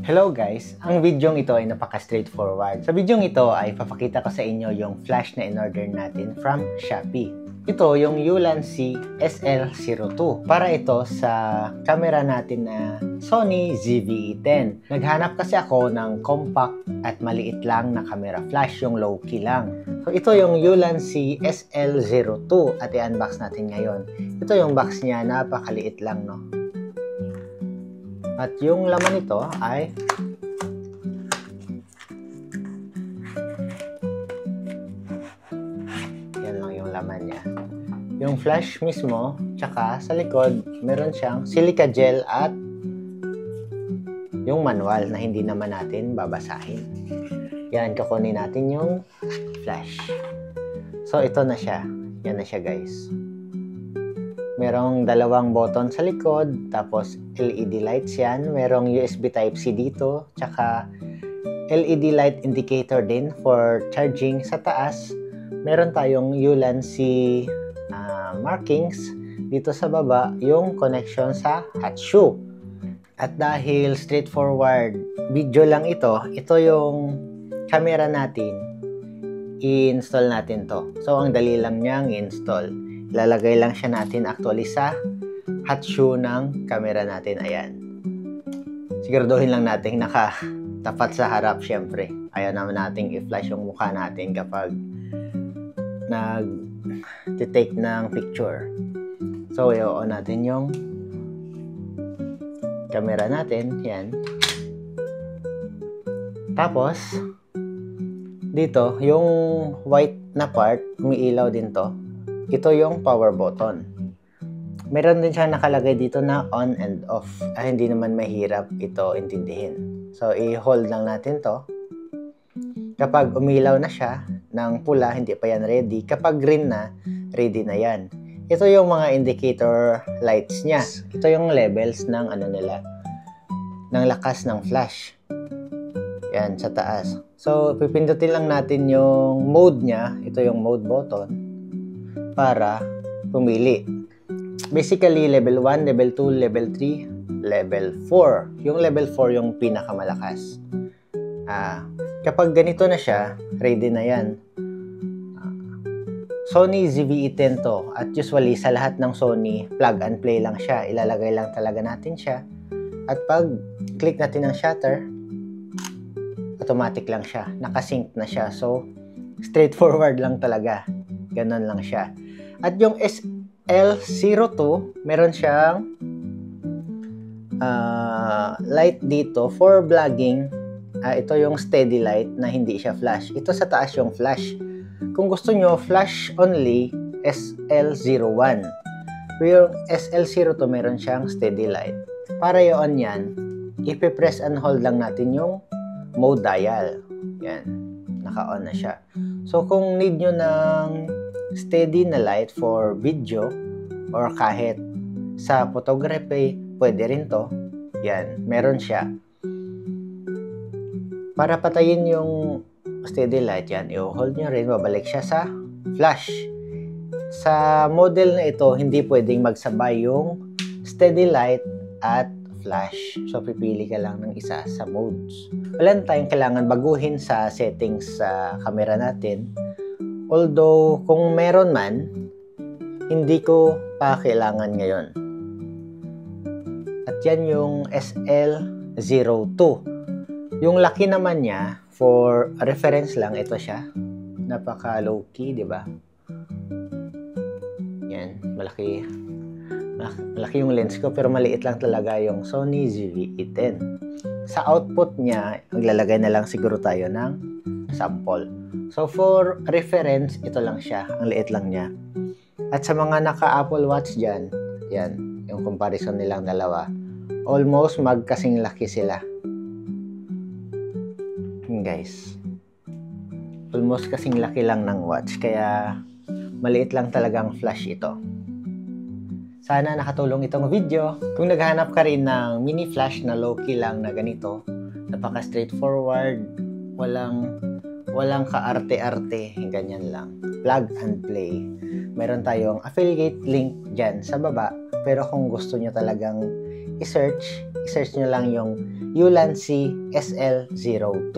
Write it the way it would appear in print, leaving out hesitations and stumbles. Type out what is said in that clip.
Hello guys! Ang videong ito ay napaka-straightforward. Sa videong ito ay papakita ko sa inyo yung flash na in-order natin from Shopee. Ito yung Ulanzi SL02. Para ito sa camera natin na Sony ZV-E10. Naghanap kasi ako ng compact at maliit lang na camera flash, yung low-key lang. So ito yung Ulanzi SL02 at i-unbox natin ngayon. Ito yung box niya, napakaliit lang, no? At yung laman nito ay yan lang yung laman niya. Yung flash mismo, tsaka sa likod, meron siyang silica gel at yung manual na hindi naman natin babasahin. Yan, kukunin natin yung flash. So, ito na siya. Yan na siya, guys. Merong dalawang button sa likod, tapos LED lights yan. Merong USB Type-C dito, tsaka LED light indicator din for charging sa taas. Meron tayong Ulanzi markings dito sa baba, yung connection sa hot shoe. At dahil straightforward video lang ito yung camera natin, i-install natin to. So, ang dali lang niyang i-install. Lalagay lang siya natin actually sa hot shoe ng camera natin. Ayan. Siguraduhin lang natin nakatapat sa harap, syempre. Ayaw naman nating i-flash yung mukha natin kapag nag-take ng picture. So, i-on natin yung camera natin. Yan. Tapos, dito, yung white na part, umiilaw din to. Ito yung power button. Meron din siya nakalagay dito na on and off. Hindi naman mahirap ito intindihin. So, i-hold lang natin to. Kapag umilaw na siya ng pula, hindi pa yan ready. Kapag green na, ready na yan. Ito yung mga indicator lights niya. Ito yung levels ng ng lakas ng flash. Yan, sa taas. So, pipindutin lang natin yung mode niya. Ito yung mode button para pumili. Basically, level 1, level 2, level 3, level 4. Yung level 4 yung pinakamalakas. Kapag ganito na siya, ready na yan. Sony ZV-E10 to. At usually, sa lahat ng Sony, plug and play lang siya. Ilalagay lang talaga natin siya. At pag click natin ng shutter, automatic lang siya. Nakasync na siya. So, straightforward lang talaga. Ganon lang siya. At yung SL02, meron siyang light dito for vlogging. Ito yung steady light na hindi siya flash. Ito sa taas yung flash. Kung gusto nyo, flash only, SL01. Pero yung SL02, meron siyang steady light. Para i-on yan, ipipress and hold lang natin yung mode dial. Yan. Naka-on na siya. So, kung need nyo ng steady na light for video or kahit sa photography, pwede rin to. Yan. Meron siya. Para patayin yung steady light, yan, i-hold nyo rin, babalik siya sa flash. Sa model na ito, hindi pwedeng magsabay yung steady light at flash. So, pipili ka lang ng isa sa modes. Wala tayong kailangan baguhin sa settings sa camera natin. Although, kung meron man, hindi ko pa kailangan ngayon. At yan yung SL02. Yung laki naman niya, for reference lang, ito siya. Napaka low-key, di ba? Yan, malaki yung lens ko, pero maliit lang talaga yung Sony ZV-E10. Sa output niya, maglalagay na lang siguro tayo ng sample. So, for reference, ito lang siya. Ang liit lang niya. At sa mga naka-Apple Watch dyan, yan, yung comparison nilang dalawa, almost magkasing laki sila. Guys, almost kasing laki lang ng watch, kaya maliit lang talagang flash ito. Sana nakatulong itong video. Kung naghahanap ka rin ng mini flash na low-key lang na ganito, napaka straightforward, walang kaarte-arte, ganyan lang, plug and play. Meron tayong affiliate link dyan sa baba, pero kung gusto nyo talagang i-search, i-search nyo lang yung Ulanzi SL02.